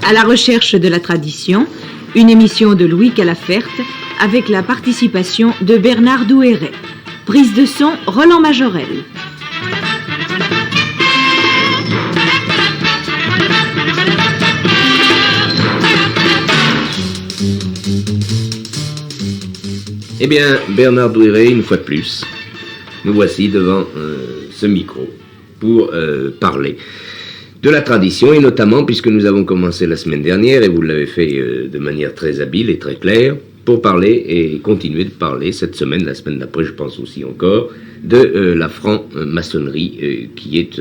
À la recherche de la tradition, une émission de Louis Calaferte avec la participation de Bernard Douéret. Prise de son, Roland Majorel. Eh bien, Bernard Douéret, une fois de plus, nous voici devant ce micro pour parler de la tradition, et notamment, puisque nous avons commencé la semaine dernière, et vous l'avez fait de manière très habile et très claire, pour parler et continuer de parler cette semaine, la semaine d'après, je pense aussi encore, de la franc-maçonnerie, qui est,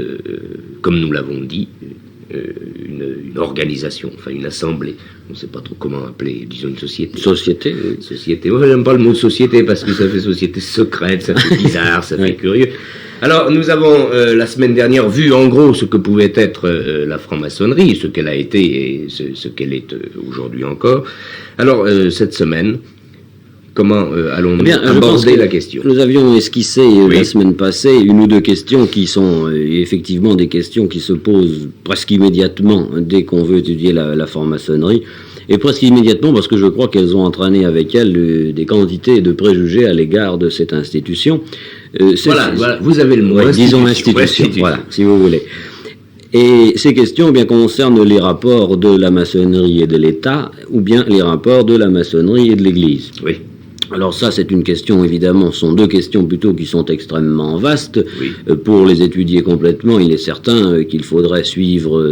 comme nous l'avons dit, une organisation, enfin une assemblée, on ne sait pas trop comment appeler, disons une société. Société, oui. Société. Moi, j'aime pas le mot société parce que ça fait société secrète, ça fait bizarre, ça fait curieux. Alors, nous avons la semaine dernière vu en gros ce que pouvait être la franc-maçonnerie, ce qu'elle a été et ce qu'elle est aujourd'hui encore. Alors, cette semaine, comment allons-nous aborder la question? Nous avions esquissé la semaine passée une ou deux questions qui sont effectivement des questions qui se posent presque immédiatement dès qu'on veut étudier la franc-maçonnerie, et presque immédiatement parce que je crois qu'elles ont entraîné avec elles des quantités de préjugés à l'égard de cette institution. Voilà, vous avez le mot. Ouais, disons institution, voilà, si vous voulez. Et ces questions concernent les rapports de la maçonnerie et de l'État, ou bien les rapports de la maçonnerie et de l'Église. Oui. Alors ça, c'est une question, évidemment, ce sont deux questions plutôt qui sont extrêmement vastes. Oui. Pour les étudier complètement, il est certain qu'il faudrait suivre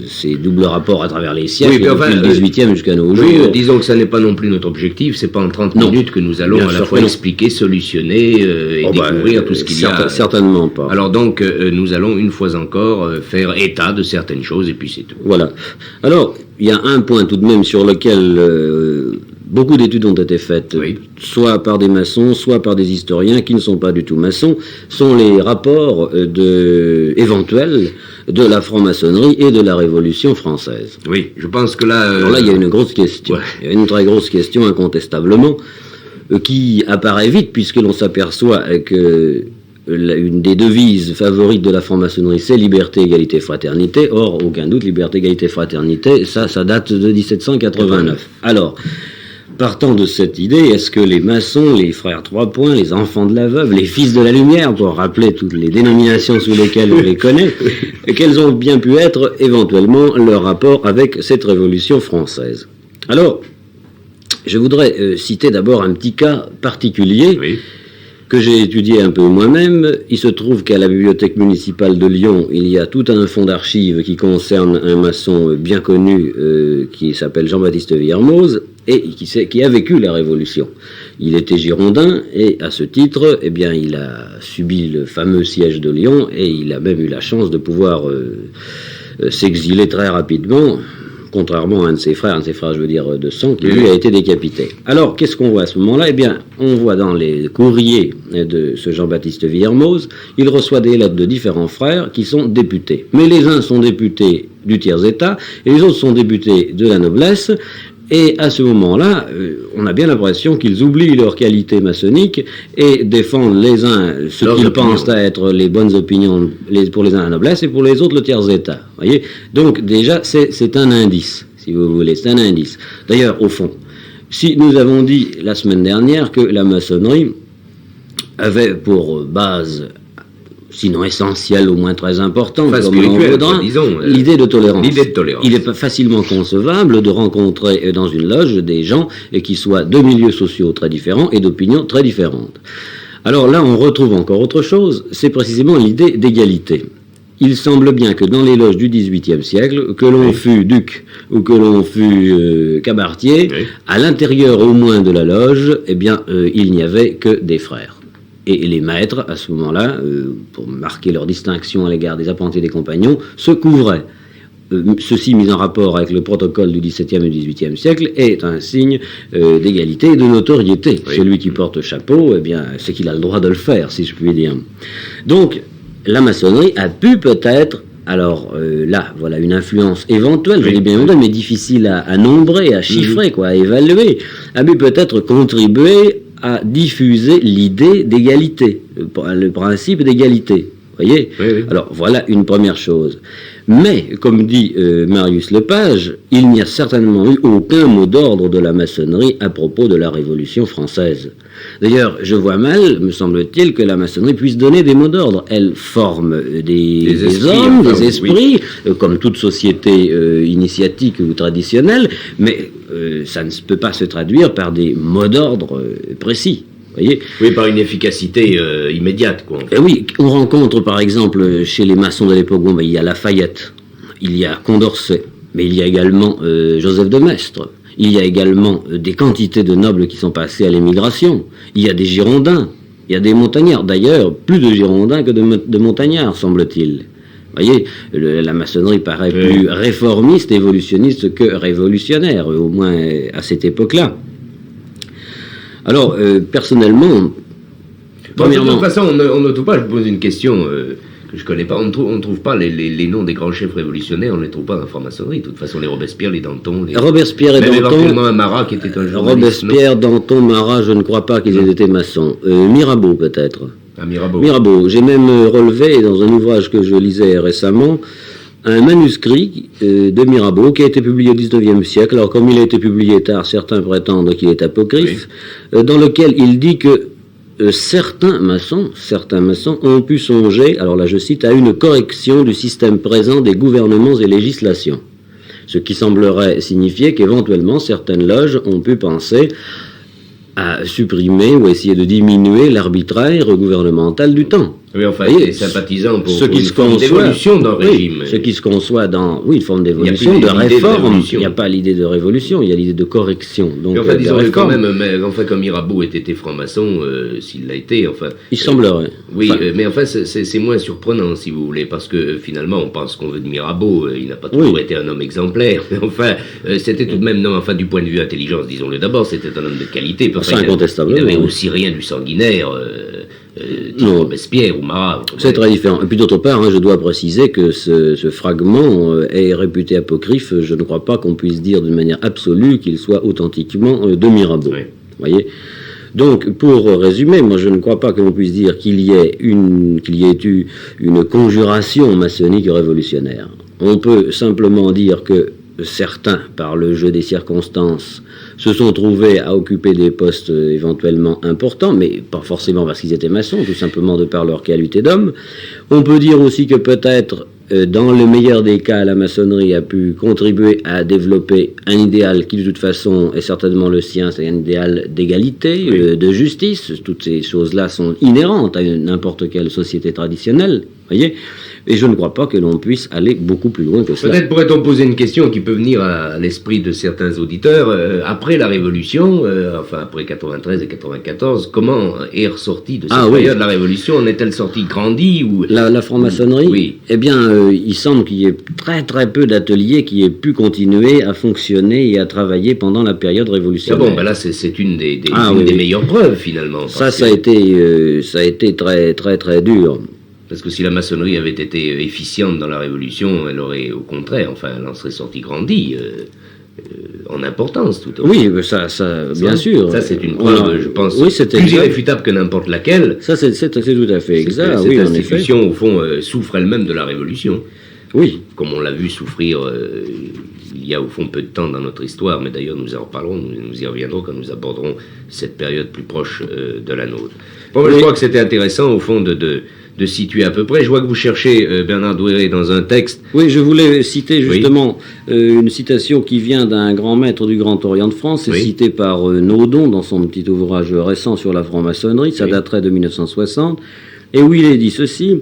ces doubles rapports à travers les siècles, depuis le 18e jusqu'à nos jours. Oui, disons que ça n'est pas non plus notre objectif, c'est pas en 30 minutes que nous allons à la fois expliquer, solutionner et découvrir tout ce qu'il y a. Certainement pas. Alors donc, nous allons une fois encore faire état de certaines choses et puis c'est tout. Voilà. Alors, il y a un point tout de même sur lequel beaucoup d'études ont été faites, soit par des maçons, soit par des historiens qui ne sont pas du tout maçons, sont les rapports éventuels de la franc-maçonnerie et de la Révolution française. Oui, je pense que là... Alors là, il y a une grosse question. Ouais. Il y a une très grosse question, incontestablement, qui apparaît vite, puisque l'on s'aperçoit que une des devises favorites de la franc-maçonnerie, c'est liberté, égalité, fraternité. Or, aucun doute, liberté, égalité, fraternité, ça date de 1789. Alors... Partant de cette idée, est-ce que les maçons, les frères Trois Points, les enfants de la veuve, les fils de la lumière, pour rappeler toutes les dénominations sous lesquelles on les connaît, quels ont bien pu être éventuellement leur rapport avec cette Révolution française? Alors, je voudrais citer d'abord un petit cas particulier que j'ai étudié un peu moi-même. Il se trouve qu'à la bibliothèque municipale de Lyon, il y a tout un fonds d'archives qui concerne un maçon bien connu qui s'appelle Jean-Baptiste Villermoz, et qui a vécu la Révolution. Il était girondin, et à ce titre, eh bien, il a subi le fameux siège de Lyon, et il a même eu la chance de pouvoir s'exiler très rapidement, contrairement à un de ses frères je veux dire de sang, qui lui a été décapité. Alors, qu'est-ce qu'on voit à ce moment-là? Eh bien, on voit dans les courriers de ce Jean-Baptiste Villermoz, il reçoit des lettres de différents frères qui sont députés. Mais les uns sont députés du tiers-état, et les autres sont députés de la noblesse. Et à ce moment-là, on a bien l'impression qu'ils oublient leurs qualités maçonniques et défendent les uns ce qu'ils pensent être les bonnes opinions pour les uns la noblesse et pour les autres le tiers-état. Voyez. Donc déjà, c'est un indice, si vous voulez, c'est un indice. D'ailleurs, au fond, si nous avons dit la semaine dernière que la maçonnerie avait pour base, sinon essentielle, au moins très importante, comme l'on voudra, l'idée de tolérance. Il est facilement concevable de rencontrer dans une loge des gens qui soient de milieux sociaux très différents et d'opinions très différentes. Alors là, on retrouve encore autre chose, c'est précisément l'idée d'égalité. Il semble bien que dans les loges du XVIIIe siècle, que l'on fût duc ou que l'on fût cabaretier, à l'intérieur au moins de la loge, eh bien, il n'y avait que des frères. Et les maîtres, à ce moment-là, pour marquer leur distinction à l'égard des apprentis et des compagnons, se couvraient. Ceci mis en rapport avec le protocole du XVIIe et du XVIIIe siècle est un signe d'égalité et de notoriété. Celui qui porte chapeau, eh bien, c'est qu'il a le droit de le faire, si je puis dire. Donc, la maçonnerie a pu peut-être, alors là, voilà une influence éventuelle, je l'ai bien montré, mais difficile à nombrer, à chiffrer, à évaluer, a pu peut-être contribuer à diffuser l'idée d'égalité, le principe d'égalité. Voyez. Alors voilà une première chose. Mais, comme dit Marius Lepage, il n'y a certainement eu aucun mot d'ordre de la maçonnerie à propos de la Révolution française. D'ailleurs, je vois mal, me semble-t-il, que la maçonnerie puisse donner des mots d'ordre. Elle forme des hommes, des esprits, comme toute société initiatique ou traditionnelle, mais ça ne peut pas se traduire par des mots d'ordre précis. Voyez. Oui, par une efficacité immédiate, quoi. En fait. Oui, on rencontre par exemple chez les maçons de l'époque, il y a Lafayette, il y a Condorcet, mais il y a également Joseph de Maistre, il y a également des quantités de nobles qui sont passés à l'émigration, il y a des Girondins, il y a des montagnards, d'ailleurs plus de Girondins que de montagnards, semble-t-il. Voyez, la maçonnerie paraît plus réformiste, évolutionniste que révolutionnaire, au moins à cette époque-là. Alors, personnellement, premièrement... De toute façon, on ne trouve pas, je vous pose une question que je ne connais pas, on ne trouve pas les noms des grands chefs révolutionnaires, on ne les trouve pas dans la franc-maçonnerie. De toute façon, les Robespierre, les Danton... Robespierre et même Danton... éventuellement un Marat qui était un journaliste. Robespierre, Danton, Marat, je ne crois pas qu'ils aient été maçons. Mirabeau, peut-être. Ah, Mirabeau. Mirabeau. J'ai même relevé, dans un ouvrage que je lisais récemment, un manuscrit de Mirabeau qui a été publié au XIXe siècle. Alors, comme il a été publié tard, certains prétendent qu'il est apocryphe, dans lequel il dit que certains maçons ont pu songer, alors là je cite, à une correction du système présent des gouvernements et législations. Ce qui semblerait signifier qu'éventuellement certaines loges ont pu penser à supprimer ou essayer de diminuer l'arbitraire gouvernemental du temps. Oui, enfin, les sympathisants pour une forme d'évolution dans le régime. Ce qui se conçoit dans, une forme d'évolution, de réforme. Il n'y a pas l'idée de révolution, il y a l'idée de correction. Donc, enfin, disons quand même, enfin, comme Mirabeau ait été franc-maçon, s'il l'a été, enfin... Il semblerait. Oui, mais enfin, c'est moins surprenant, si vous voulez, parce que finalement, on pense qu'on veut de Mirabeau, il n'a pas toujours été un homme exemplaire, mais enfin, c'était tout de même, non, enfin, du point de vue intelligence, disons-le d'abord, c'était un homme de qualité. C'est incontestable. Il n'avait aussi rien du sanguinaire... Robespierre ou Marat. C'est très différent. Et puis d'autre part, je dois préciser que ce fragment est réputé apocryphe. Je ne crois pas qu'on puisse dire d'une manière absolue qu'il soit authentiquement de Mirabeau. Oui. Voyez. Donc, pour résumer, moi je ne crois pas que l'on puisse dire qu'il y ait eu une conjuration maçonnique révolutionnaire. On peut simplement dire que certains, par le jeu des circonstances, se sont trouvés à occuper des postes éventuellement importants, mais pas forcément parce qu'ils étaient maçons, tout simplement de par leur qualité d'homme. On peut dire aussi que peut-être, dans le meilleur des cas, la maçonnerie a pu contribuer à développer un idéal qui de toute façon est certainement le sien, c'est un idéal d'égalité, de justice. Toutes ces choses-là sont inhérentes à n'importe quelle société traditionnelle, voyez. Et je ne crois pas que l'on puisse aller beaucoup plus loin que cela. Peut-être pourrait-on poser une question qui peut venir à l'esprit de certains auditeurs. Après la Révolution, enfin après 93 et 94, comment est ressortie de cette période la Révolution? En est-elle sortie grandie ou... La franc-maçonnerie? Oui. Eh bien, il semble qu'il y ait très très peu d'ateliers qui aient pu continuer à fonctionner et à travailler pendant la période révolutionnaire. Ah bon, ben là c'est une des meilleures preuves finalement. Ça a été très très très dur. Parce que si la maçonnerie avait été efficiente dans la Révolution, elle aurait, au contraire, enfin, elle en serait sortie grandie, en importance, tout au Oui, ça bien sûr. Ça, c'est une preuve, je pense, plus irréfutable que n'importe laquelle. Ça, c'est tout à fait exact. Cette institution, au fond, souffre elle-même de la Révolution. Oui. Comme on l'a vu souffrir il y a, au fond, peu de temps dans notre histoire, mais d'ailleurs, nous en reparlerons, nous y reviendrons quand nous aborderons cette période plus proche de la nôtre. Bon, je crois que c'était intéressant, au fond, de situer à peu près. Je vois que vous cherchez Bernard Douéret dans un texte. Oui, je voulais citer justement une citation qui vient d'un grand maître du Grand Orient de France, c'est cité par Naudon dans son petit ouvrage récent sur la franc-maçonnerie, ça daterait de 1960, et où il est dit ceci: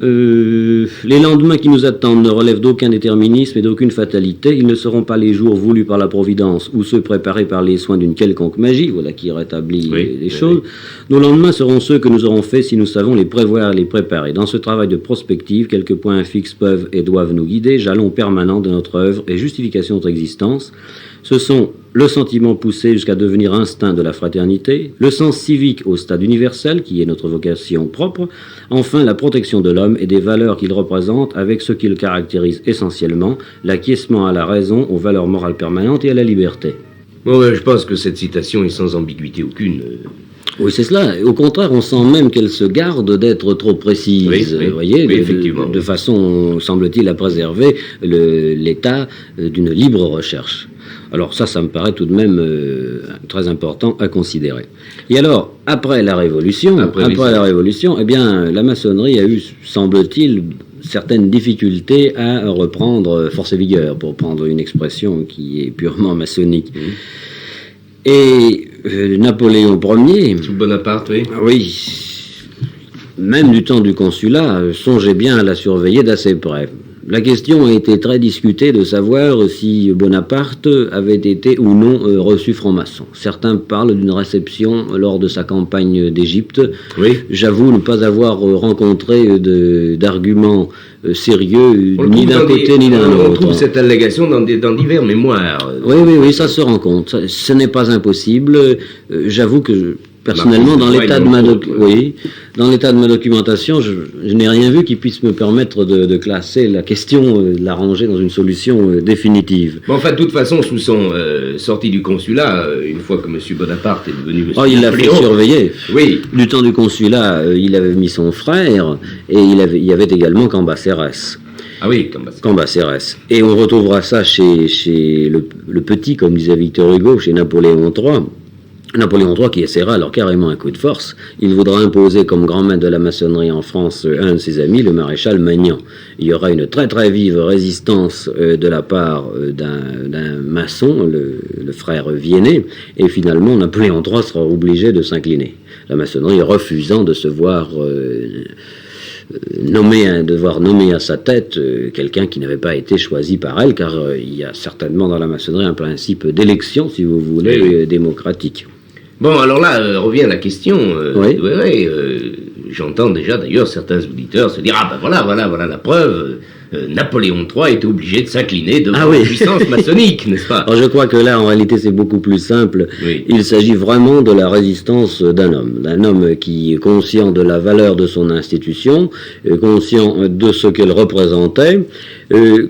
les lendemains qui nous attendent ne relèvent d'aucun déterminisme et d'aucune fatalité. Ils ne seront pas les jours voulus par la Providence ou ceux préparés par les soins d'une quelconque magie, voilà qui rétablit les choses. Nos lendemains seront ceux que nous aurons faits si nous savons les prévoir et les préparer. Dans ce travail de prospective, quelques points fixes peuvent et doivent nous guider, jalons permanents de notre œuvre et justification de notre existence. Ce sont le sentiment poussé jusqu'à devenir instinct de la fraternité, le sens civique au stade universel, qui est notre vocation propre, enfin la protection de l'homme et des valeurs qu'il représente avec ce qui le caractérise essentiellement, l'acquiescement à la raison, aux valeurs morales permanentes et à la liberté. Bon, je pense que cette citation est sans ambiguïté aucune. Oui, c'est cela. Au contraire, on sent même qu'elle se garde d'être trop précise, vous voyez, effectivement. de façon, semble-t-il, à préserver l'état d'une libre recherche. Alors ça me paraît tout de même très important à considérer. Et alors, après la Révolution, eh bien, la maçonnerie a eu, semble-t-il, certaines difficultés à reprendre force et vigueur, pour prendre une expression qui est purement maçonnique. Et Napoléon Ier... Sous Bonaparte, oui. Oui, même du temps du consulat, songeait bien à la surveiller d'assez près. La question a été très discutée de savoir si Bonaparte avait été ou non reçu franc-maçon. Certains parlent d'une réception lors de sa campagne d'Égypte. Oui. J'avoue ne pas avoir rencontré d'arguments sérieux, ni d'un côté ni d'un autre. On trouve cette allégation dans divers mémoires. Oui, ça se rend compte. Ce n'est pas impossible. J'avoue que personnellement, dans l'état de ma documentation, je n'ai rien vu qui puisse me permettre de classer la question, de la ranger dans une solution définitive. Bon, enfin, de toute façon, sous son sortie du consulat, une fois que M. Bonaparte est devenu M. il l'a fait surveiller. Oui. Du temps du consulat, il avait mis son frère, et il y avait également Cambacérès. Ah oui, Cambacérès. Et on retrouvera ça chez le petit, comme disait Victor Hugo, chez Napoléon III. Napoléon III qui essaiera alors carrément un coup de force, il voudra imposer comme grand maître de la maçonnerie en France un de ses amis, le maréchal Magnan. Il y aura une très très vive résistance de la part d'un maçon, le frère Viennet, et finalement Napoléon III sera obligé de s'incliner. La maçonnerie refusant de se voir nommer à sa tête quelqu'un qui n'avait pas été choisi par elle, car il y a certainement dans la maçonnerie un principe d'élection, si vous voulez, démocratique. Bon, alors là, revient la question. J'entends déjà d'ailleurs certains auditeurs se dire, voilà la preuve. Napoléon III était obligé de s'incliner devant la puissance maçonnique, n'est-ce pas? Alors je crois que là, en réalité, c'est beaucoup plus simple. Oui. Il s'agit vraiment de la résistance d'un homme qui est conscient de la valeur de son institution, conscient de ce qu'elle représentait,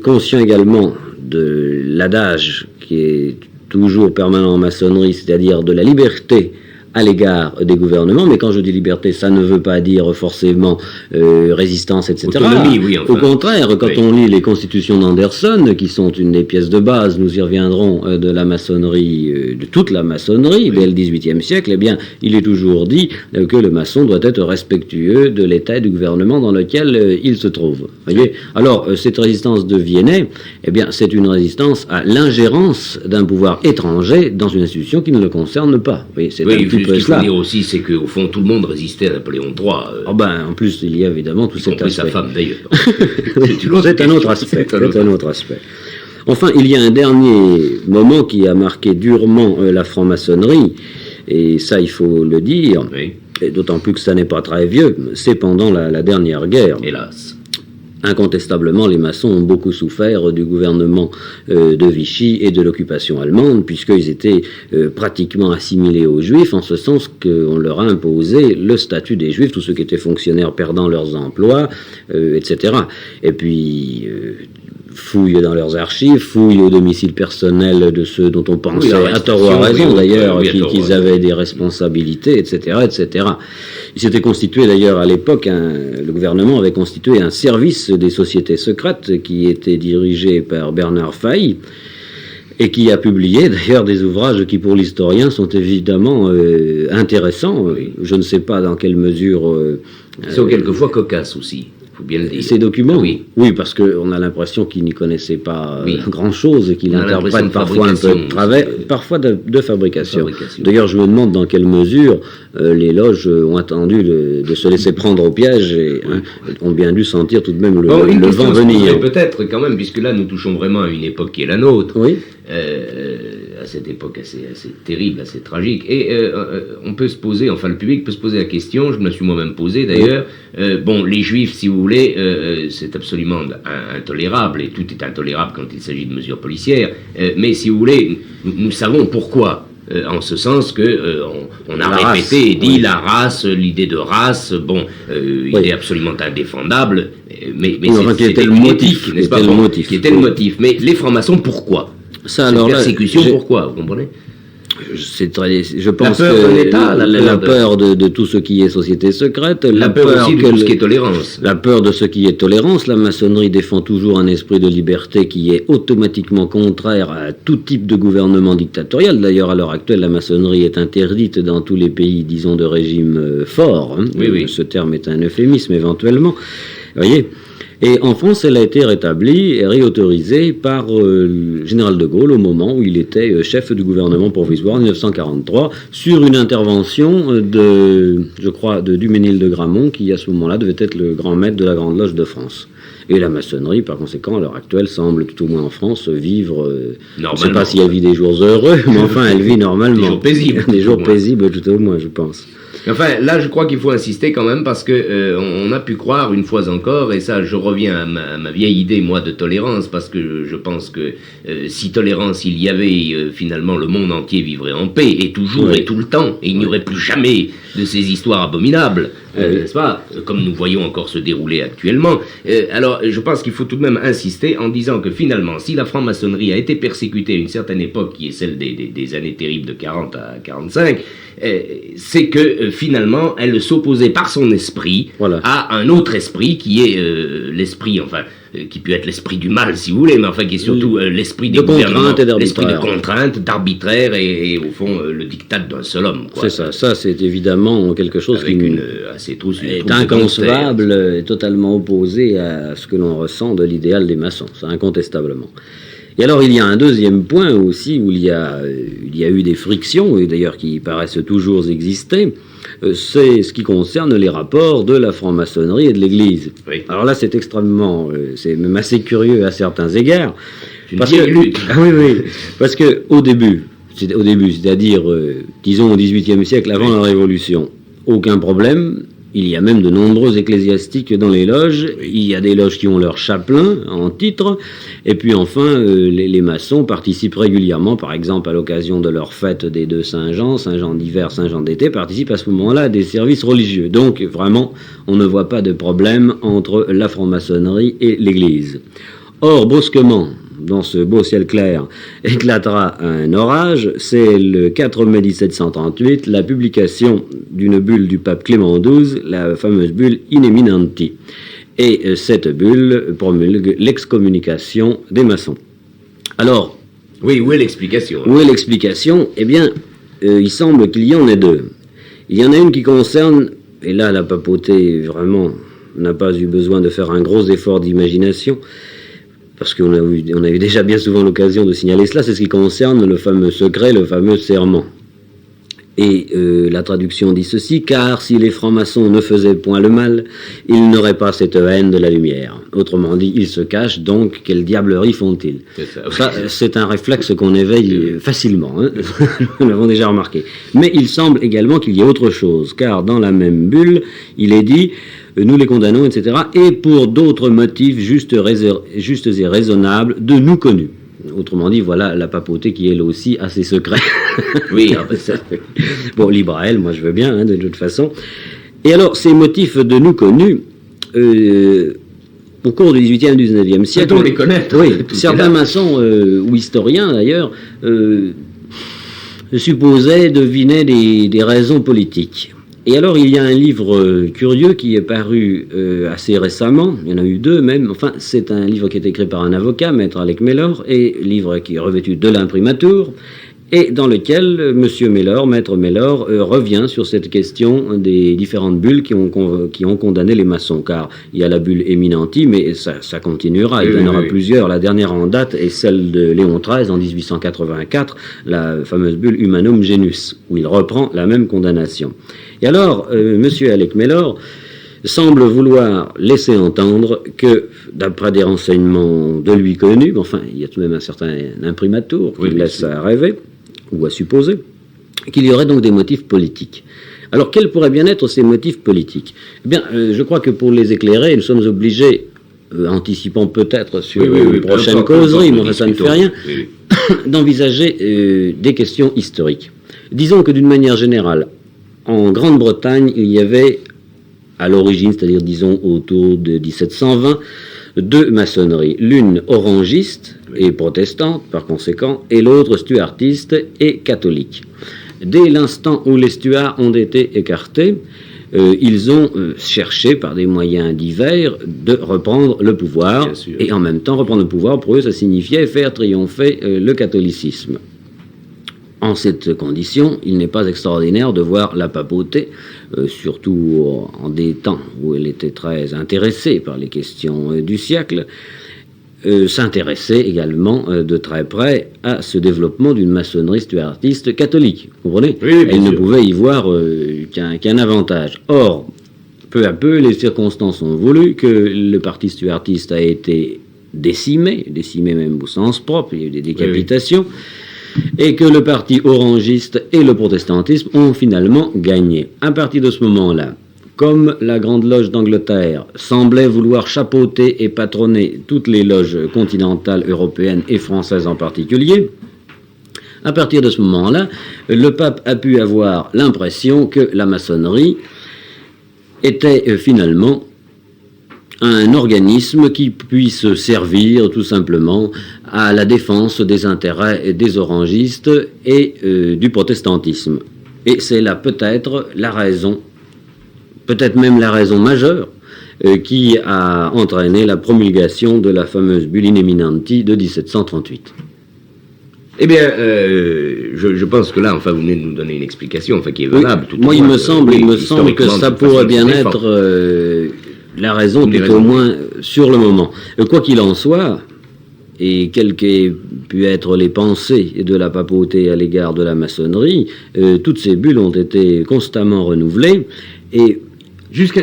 conscient également de l'adage qui est toujours permanent en maçonnerie, c'est-à-dire de la liberté à l'égard des gouvernements, mais quand je dis liberté, ça ne veut pas dire forcément résistance, etc. Autonomie, oui, enfin. Au contraire, quand on lit les constitutions d'Anderson, qui sont une des pièces de base, nous y reviendrons, de la maçonnerie, de toute la maçonnerie, dès le XVIIIe siècle, eh bien, il est toujours dit que le maçon doit être respectueux de l'État et du gouvernement dans lequel il se trouve. Voyez. Alors, cette résistance de Viennet, eh bien, c'est une résistance à l'ingérence d'un pouvoir étranger dans une institution qui ne le concerne pas. Vous voyez, c'est un petit peu ce qu'il faut cela. dire aussi, c'est qu'au fond, tout le monde résistait à Napoléon III. En plus, il y a évidemment tout cet aspect. sa femme, d'ailleurs. C'est un autre aspect. Enfin, il y a un dernier moment qui a marqué durement la franc-maçonnerie, et ça, il faut le dire, et d'autant plus que ça n'est pas très vieux, c'est pendant la dernière guerre. Hélas. Incontestablement, les maçons ont beaucoup souffert du gouvernement de Vichy et de l'occupation allemande, puisqu'ils étaient pratiquement assimilés aux juifs, en ce sens qu'on leur a imposé le statut des juifs, tous ceux qui étaient fonctionnaires perdant leurs emplois, etc. Et puis, fouilles dans leurs archives, fouilles au domicile personnel de ceux dont on pensait, à tort ou à raison d'ailleurs, qu'ils avaient des responsabilités, etc., etc. Il s'était constitué d'ailleurs à l'époque, le gouvernement avait constitué un service des sociétés secrètes qui était dirigé par Bernard Failly et qui a publié d'ailleurs des ouvrages qui pour l'historien sont évidemment intéressants. Je ne sais pas dans quelle mesure... Ils sont quelquefois cocasses aussi. Bien le dire. Ces documents, oui, parce qu'on a l'impression qu'il n'y connaissait pas grand-chose et qu'il interprète parfois un peu de travers, parfois de fabrication. D'ailleurs, je me demande dans quelle mesure les loges ont attendu de se laisser prendre au piège et ont bien dû sentir tout de même le vent venir. Peut-être quand même, puisque là nous touchons vraiment à une époque qui est la nôtre. Oui. À cette époque assez terrible, assez tragique. Et on peut se poser, enfin le public peut se poser la question, je me la suis moi-même posée d'ailleurs, les juifs, si vous voulez, c'est absolument intolérable, et tout est intolérable quand il s'agit de mesures policières, mais si vous voulez, nous savons pourquoi. En ce sens que on a répété et dit la race, l'idée de race, idée absolument indéfendable, mais c'était le motif, n'est-ce pas, qui était le motif. Mais les francs-maçons, pourquoi? Ça, alors persécution, pourquoi, vous comprenez? Je pense la peur que de l'État, la peur de tout ce qui est société secrète, la peur aussi de tout ce qui est tolérance. La peur de ce qui est tolérance. La maçonnerie défend toujours un esprit de liberté qui est automatiquement contraire à tout type de gouvernement dictatorial. D'ailleurs, à l'heure actuelle, la maçonnerie est interdite dans tous les pays, disons, de régime fort. Hein. Oui. Ce terme est un euphémisme éventuellement. Vous voyez ? Et en France, elle a été rétablie et réautorisée par le général de Gaulle au moment où il était chef du gouvernement provisoire en 1943, sur une intervention je crois, de Duménil de Gramont, qui à ce moment-là devait être le grand maître de la Grande Loge de France. Et la maçonnerie, par conséquent, à l'heure actuelle, semble, tout au moins en France, vivre... je ne sais pas si elle vit des jours heureux, mais enfin, elle vit normalement. Des jours paisibles. Des jours paisibles, tout au moins, je pense. Enfin, là, je crois qu'il faut insister quand même parce que on a pu croire une fois encore, et ça, je reviens à ma vieille idée, moi, de tolérance, parce que je pense que si tolérance il y avait, finalement, le monde entier vivrait en paix, et toujours et tout le temps, et il n'y aurait plus jamais de ces histoires abominables, n'est-ce pas, comme nous voyons encore se dérouler actuellement. Alors, je pense qu'il faut tout de même insister en disant que finalement, si la franc-maçonnerie a été persécutée à une certaine époque, qui est celle des années terribles de 40 à 45, c'est que finalement, elle s'opposait par son esprit à un autre esprit qui est l'esprit, enfin, qui peut être l'esprit du mal, si vous voulez, mais enfin qui est surtout l'esprit des gouvernements, l'esprit de contrainte, d'arbitraire et au fond le diktat d'un seul homme. C'est ça. Ça, c'est évidemment quelque chose avec qui est inconcevable et totalement opposé à ce que l'on ressent de l'idéal des maçons, ça, incontestablement. Et alors, il y a un deuxième point aussi où il y a eu des frictions, et d'ailleurs qui paraissent toujours exister, c'est ce qui concerne les rapports de la franc-maçonnerie et de l'Église. Oui. Alors là, c'est extrêmement, c'est même assez curieux à certains égards. Parce que au début, c'est-à-dire, disons au XVIIIe siècle, avant la Révolution, aucun problème. Il y a même de nombreux ecclésiastiques dans les loges. Il y a des loges qui ont leur chapelain en titre. Et puis enfin, les maçons participent régulièrement, par exemple à l'occasion de leur fête des deux Saint-Jean, Saint-Jean d'hiver, Saint-Jean d'été, participent à ce moment-là à des services religieux. Donc vraiment, on ne voit pas de problème entre la franc-maçonnerie et l'Église. Or, brusquement, dans ce beau ciel clair, éclatera un orage. C'est le 4 mai 1738, la publication d'une bulle du pape Clément XII, la fameuse bulle In Eminenti. Et cette bulle promulgue l'excommunication des maçons. Alors... Oui, où est l'explication ? Où est l'explication ? Eh bien, il semble qu'il y en ait deux. Il y en a une qui concerne, et là la papauté vraiment n'a pas eu besoin de faire un gros effort d'imagination, parce qu'on a eu déjà bien souvent l'occasion de signaler cela, c'est ce qui concerne le fameux secret, le fameux serment. Et la traduction dit ceci: car si les francs-maçons ne faisaient point le mal, ils n'auraient pas cette haine de la lumière. Autrement dit, ils se cachent, donc quelle diablerie font-ils ? Ça, c'est un réflexe qu'on éveille facilement, hein. Nous l'avons déjà remarqué. Mais il semble également qu'il y ait autre chose, car dans la même bulle, il est dit... nous les condamnons, etc., et pour d'autres motifs justes et raisonnables de nous connus. Autrement dit, voilà la papauté qui est elle aussi assez secrète. Oui, bon, libre à elle, moi je veux bien, hein, de toute façon. Et alors, ces motifs de nous connus, au cours du XVIIIe et du XIXe siècle... On les connaît. Oui, certains maçons, ou historiens d'ailleurs, supposaient deviner des raisons politiques. Et alors, il y a un livre curieux qui est paru assez récemment, il y en a eu deux même, enfin, c'est un livre qui est écrit par un avocat, Maître Alec Mellor, et livre qui est revêtu de l'imprimatur, et dans lequel Monsieur Mellor, Maître Mellor, revient sur cette question des différentes bulles qui ont condamné les maçons, car il y a la bulle Eminenti, mais ça continuera, il y en aura plusieurs. La dernière en date est celle de Léon XIII en 1884, la fameuse bulle Humanum Genus, où il reprend la même condamnation. Et alors, Monsieur Alec Mellor semble vouloir laisser entendre que, d'après des renseignements de lui connus, enfin, il y a tout de même un certain imprimatur qui laisse à rêver, ou à supposer, qu'il y aurait donc des motifs politiques. Alors, quels pourraient bien être ces motifs politiques ? Eh bien, je crois que pour les éclairer, nous sommes obligés, anticipant peut-être sur une prochaine causerie, mais ça ne fait rien, d'envisager des questions historiques. Disons que d'une manière générale, en Grande-Bretagne, il y avait, à l'origine, c'est-à-dire disons autour de 1720, deux maçonneries, l'une orangiste et protestante par conséquent, et l'autre stuartiste et catholique. Dès l'instant où les Stuarts ont été écartés, ils ont cherché par des moyens divers de reprendre le pouvoir, et en même temps reprendre le pouvoir, pour eux ça signifiait faire triompher le catholicisme. En cette condition, il n'est pas extraordinaire de voir la papauté, surtout en des temps où elle était très intéressée par les questions du siècle, s'intéresser également de très près à ce développement d'une maçonnerie stuartiste catholique. Vous comprenez ? Oui, elle ne pouvait y voir qu'un avantage. Or, peu à peu, les circonstances ont voulu que le parti stuartiste a été décimé même au sens propre, il y a eu des décapitations, et que le parti orangiste et le protestantisme ont finalement gagné. À partir de ce moment-là, comme la Grande Loge d'Angleterre semblait vouloir chapeauter et patronner toutes les loges continentales européennes et françaises en particulier, à partir de ce moment-là, le pape a pu avoir l'impression que la maçonnerie était finalement un organisme qui puisse servir tout simplement à la défense des intérêts des orangistes et du protestantisme. Et c'est là peut-être la raison, peut-être même la raison majeure, qui a entraîné la promulgation de la fameuse bulle in eminenti de 1738. Eh bien, je pense que là, enfin, vous venez de nous donner une explication, enfin, qui est valable. Oui, moi, il me semble que ça pourrait bien être la raison, tout au moins sur le moment. Quoi qu'il en soit, et quelles qu'aient pu être les pensées de la papauté à l'égard de la maçonnerie, toutes ces bulles ont été constamment renouvelées, et jusqu'à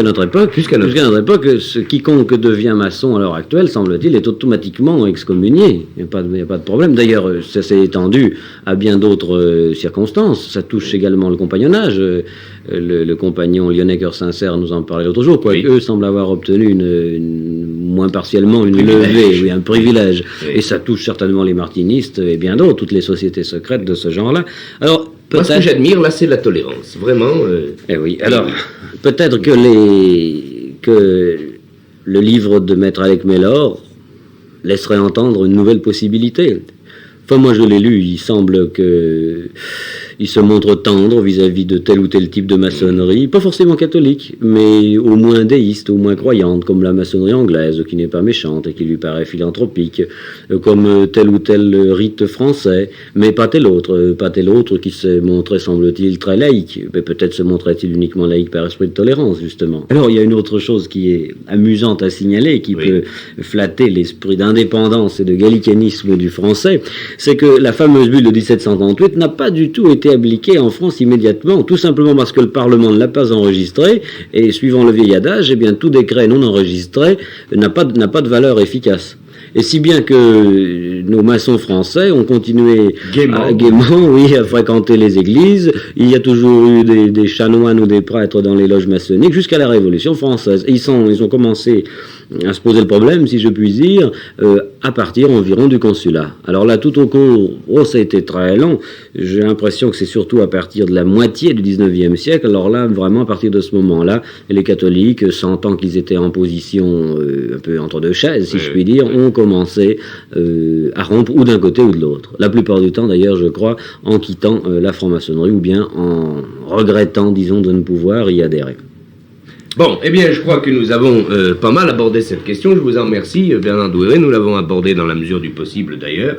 notre époque, quiconque devient maçon à l'heure actuelle, semble-t-il, est automatiquement excommunié. Il n'y a pas de problème. D'ailleurs, ça s'est étendu à bien d'autres circonstances. Ça touche également le compagnonnage. Le compagnon lyonnais Cœur Sincère nous en parlait l'autre jour. Quoique eux semblent avoir obtenu moins partiellement une levée, un privilège. Oui. Et ça touche certainement les martinistes et bien d'autres, toutes les sociétés secrètes de ce genre-là. Alors, moi, ce que j'admire, là, c'est la tolérance. Vraiment. Eh oui. Alors, peut-être que le livre de Maître Alec Mellor laisserait entendre une nouvelle possibilité. Enfin, moi, je l'ai lu. Il semble qu'il se montre tendre vis-à-vis de tel ou tel type de maçonnerie, pas forcément catholique, mais au moins déiste, au moins croyante, comme la maçonnerie anglaise, qui n'est pas méchante et qui lui paraît philanthropique, comme tel ou tel rite français, mais pas tel autre qui se montrait, semble-t-il, très laïque. Mais peut-être se montrait-il uniquement laïque par esprit de tolérance, justement. Alors, il y a une autre chose qui est amusante à signaler, qui peut flatter l'esprit d'indépendance et de gallicanisme du français, c'est que la fameuse bulle de 1738 n'a pas du tout été appliquée en France immédiatement, tout simplement parce que le Parlement ne l'a pas enregistrée, et suivant le vieil adage, eh bien, tout décret non enregistré n'a pas de valeur efficace. Et si bien que nos maçons français ont continué à fréquenter les églises. Il y a toujours eu des chanoines ou des prêtres dans les loges maçonniques jusqu'à la Révolution française. Et ils ont commencé à se poser le problème, si je puis dire, à partir environ du consulat. Alors là, tout au cours, ça a été très long. J'ai l'impression que c'est surtout à partir de la moitié du 19e siècle. Alors là, vraiment, à partir de ce moment-là, les catholiques, sentant qu'ils étaient en position un peu entre deux chaises, si je puis dire, ont commencé à rompre ou d'un côté ou de l'autre. La plupart du temps, d'ailleurs, je crois, en quittant la franc-maçonnerie ou bien en regrettant, disons, de ne pouvoir y adhérer. Bon, eh bien, je crois que nous avons pas mal abordé cette question. Je vous en remercie, Bernard Douéret. Nous l'avons abordé dans la mesure du possible, d'ailleurs.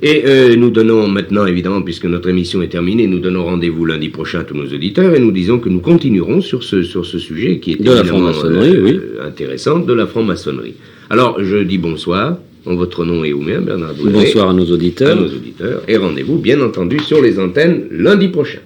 Et nous donnons maintenant, évidemment, puisque notre émission est terminée, nous donnons rendez-vous lundi prochain à tous nos auditeurs et nous disons que nous continuerons sur ce sujet qui est évidemment intéressant, de la franc-maçonnerie. Alors, je dis bonsoir, en votre nom et au mien, Bernard Douéret. Bonsoir à nos auditeurs. Et rendez-vous, bien entendu, sur les antennes lundi prochain.